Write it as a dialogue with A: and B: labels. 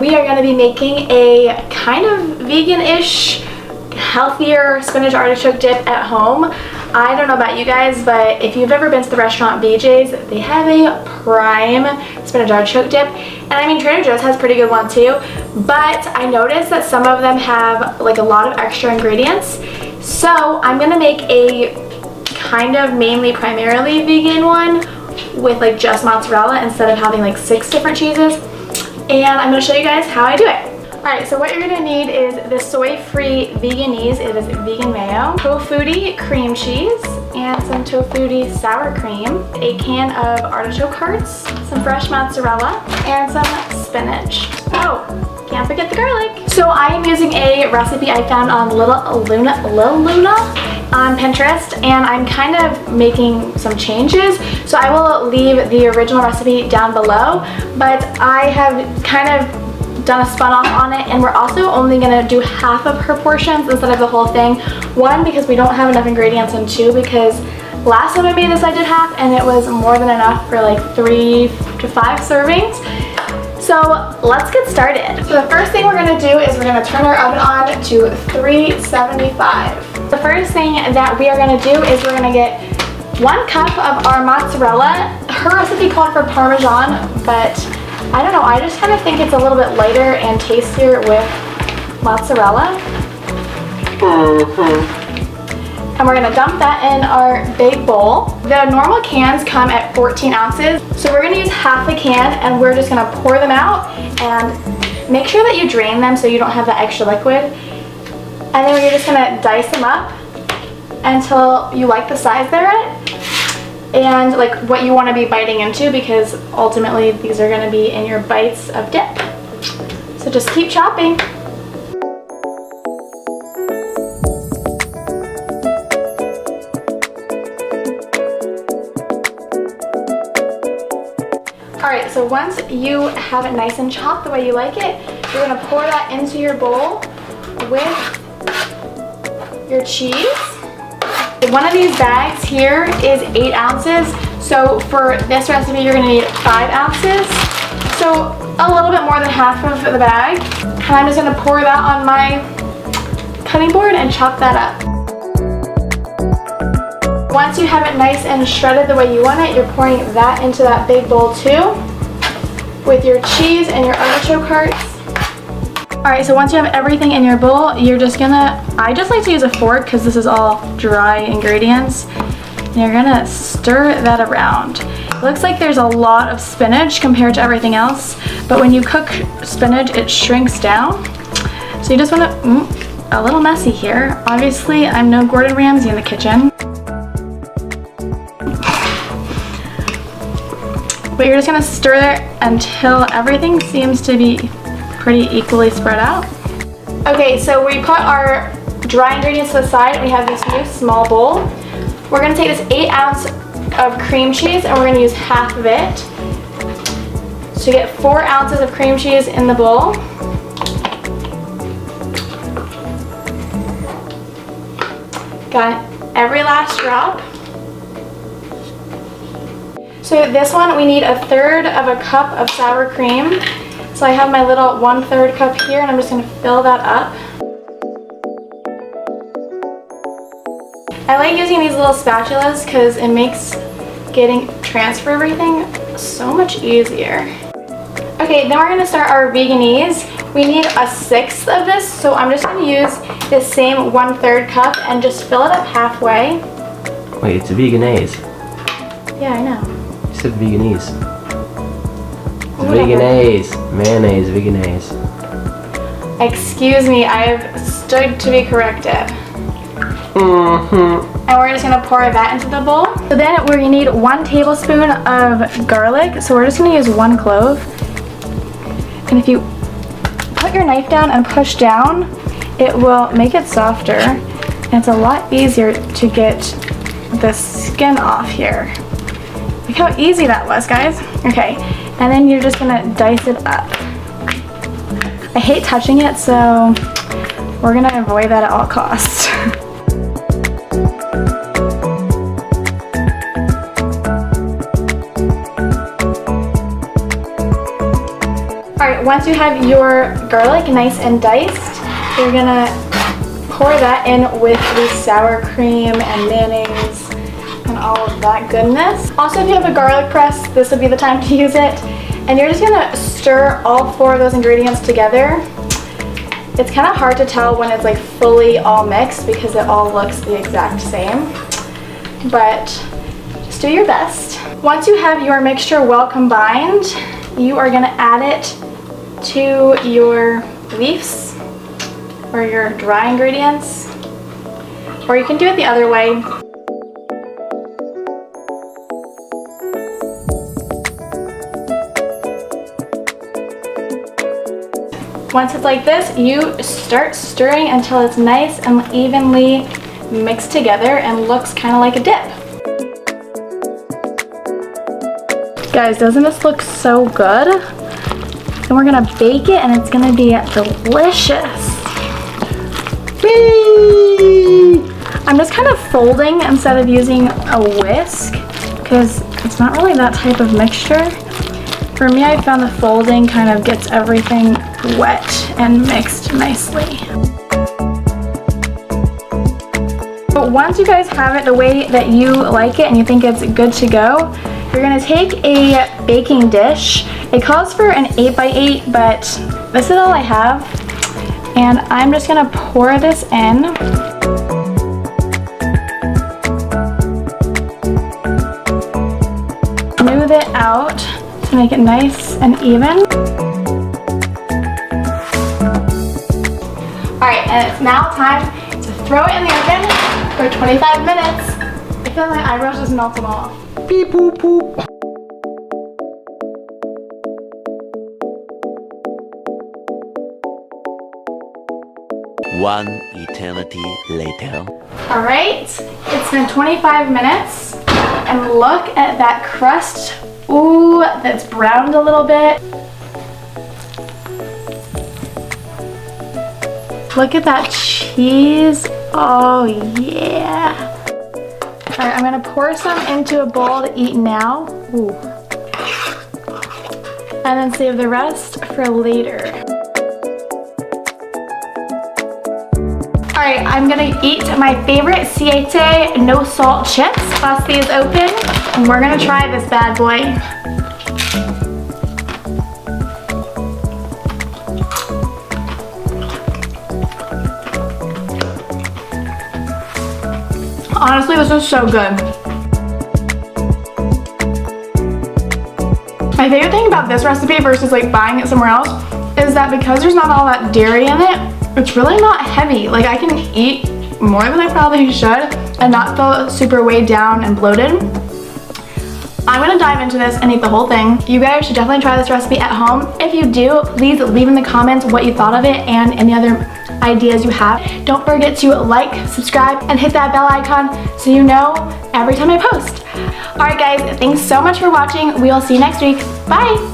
A: we are going to be making a kind of vegan-ish, healthier spinach artichoke dip at home. I don't know about you guys, but if you've ever been to the restaurant BJ's, they have a prime spinach artichoke dip. And I mean, Trader Joe's has a pretty good one too, but I noticed that some of them have like a lot of extra ingredients. So I'm going to make a kind of primarily vegan one with like just mozzarella instead of having like 6 different cheeses. And I'm going to show you guys how I do it. Alright, so what you're going to need is the soy-free Veganese. It is vegan mayo, tofutti cream cheese, and some tofutti sour cream, a can of artichoke hearts, some fresh mozzarella, and some spinach. Oh, can't forget the garlic. So I am using a recipe I found on Lil Luna on Pinterest, and I'm kind of making some changes. So I will leave the original recipe down below, but I have kind of done a spun off on it, and we're also only going to do half of her portions instead of the whole thing. 1, because we don't have enough ingredients, and 2, because last time I made this I did half and it was more than enough for like 3 to 5 servings. So let's get started. So the first thing we're going to do is we're going to turn our oven on to 375. The first thing that we are going to do is we're going to get 1 cup of our mozzarella. Her recipe called for Parmesan, but I don't know, I just kind of think it's a little bit lighter and tastier with mozzarella. And we're going to dump that in our big bowl. The normal cans come at 14 ounces, so we're going to use half a can, and we're just going to pour them out and make sure that you drain them so you don't have that extra liquid. And then we're just going to dice them up until you like the size they're at and like what you want to be biting into, because ultimately these are going to be in your bites of dip. So just keep chopping. Alright, so once you have it nice and chopped the way you like it, you're going to pour that into your bowl with your cheese. One of these bags here is 8 ounces, so for this recipe you're going to need 5 ounces, so a little bit more than half of the bag. And I'm just going to pour that on my cutting board and chop that up. Once you have it nice and shredded the way you want it, you're pouring that into that big bowl too, with your cheese and your artichoke hearts. Alright, so once you have everything in your bowl, you're just gonna, I just like to use a fork because this is all dry ingredients, and you're gonna stir that around. It looks like there's a lot of spinach compared to everything else, but when you cook spinach, it shrinks down. So you just wanna, a little messy here. Obviously, I'm no Gordon Ramsay in the kitchen. But you're just gonna stir it until everything seems to be pretty equally spread out. Okay, so we put our dry ingredients to the side. We have this new small bowl. We're going to take this 8 ounce of cream cheese and we're going to use half of it. So you get 4 ounces of cream cheese in the bowl. Got every last drop. So this one we need 1/3 of a cup of sour cream. So I have my little 1/3 cup here, and I'm just going to fill that up. I like using these little spatulas because it makes transfer everything so much easier. Okay, then we're going to start our Veganese. We need 1/6 of this, so I'm just going to use this same 1/3 cup and just fill it up halfway.
B: Wait, it's a Veganese.
A: Yeah, I know.
B: You said Veganese. Veganese, mayonnaise, Veganese.
A: Excuse me, I have stood to be corrected. And we're just going to pour that into the bowl. So then we're going to need 1 tablespoon of garlic. So we're just going to use 1 clove. And if you put your knife down and push down, it will make it softer. And it's a lot easier to get the skin off here. Look how easy that was, guys. Okay. And then you're just gonna dice it up. I hate touching it, so we're gonna avoid that at all costs. Alright, once you have your garlic nice and diced, you're gonna pour that in with the sour cream and mayonnaise and all of that goodness. Also, if you have a garlic press, this would be the time to use it. And you're just gonna stir all 4 of those ingredients together. It's kind of hard to tell when it's like fully all mixed because it all looks the exact same. But just do your best. Once you have your mixture well combined, you are gonna add it to your leaves or your dry ingredients, or you can do it the other way. Once it's like this, you start stirring until it's nice and evenly mixed together and looks kind of like a dip. Guys, doesn't this look so good? Then we're gonna bake it and it's gonna be delicious. Whee! I'm just kind of folding instead of using a whisk because it's not really that type of mixture. For me, I found the folding kind of gets everything wet and mixed nicely. So once you guys have it the way that you like it and you think it's good to go, you're gonna take a baking dish. It calls for an 8x8, but this is all I have. And I'm just gonna pour this in. Smooth it out to make it nice and even. Alright, and it's now time to throw it in the oven for 25 minutes. I feel like my eyebrows just melted off.
B: Beep boop boop.
C: One eternity later.
A: Alright, it's been 25 minutes, and look at that crust. Ooh, that's browned a little bit. Look at that cheese. Oh yeah. Alright, I'm gonna pour some into a bowl to eat now. Ooh. And then save the rest for later. Alright, I'm gonna eat my favorite Siete no salt chips. Bust these open, and we're gonna try this bad boy. Honestly, this is so good. My favorite thing about this recipe versus like buying it somewhere else is that because there's not all that dairy in it, it's really not heavy. Like I can eat more than I probably should and not feel super weighed down and bloated. I'm gonna dive into this and eat the whole thing. You guys should definitely try this recipe at home. If you do, please leave in the comments what you thought of it and any other ideas you have. Don't forget to like, subscribe, and hit that bell icon so you know every time I post. Alright guys, thanks so much for watching. We'll see you next week. Bye!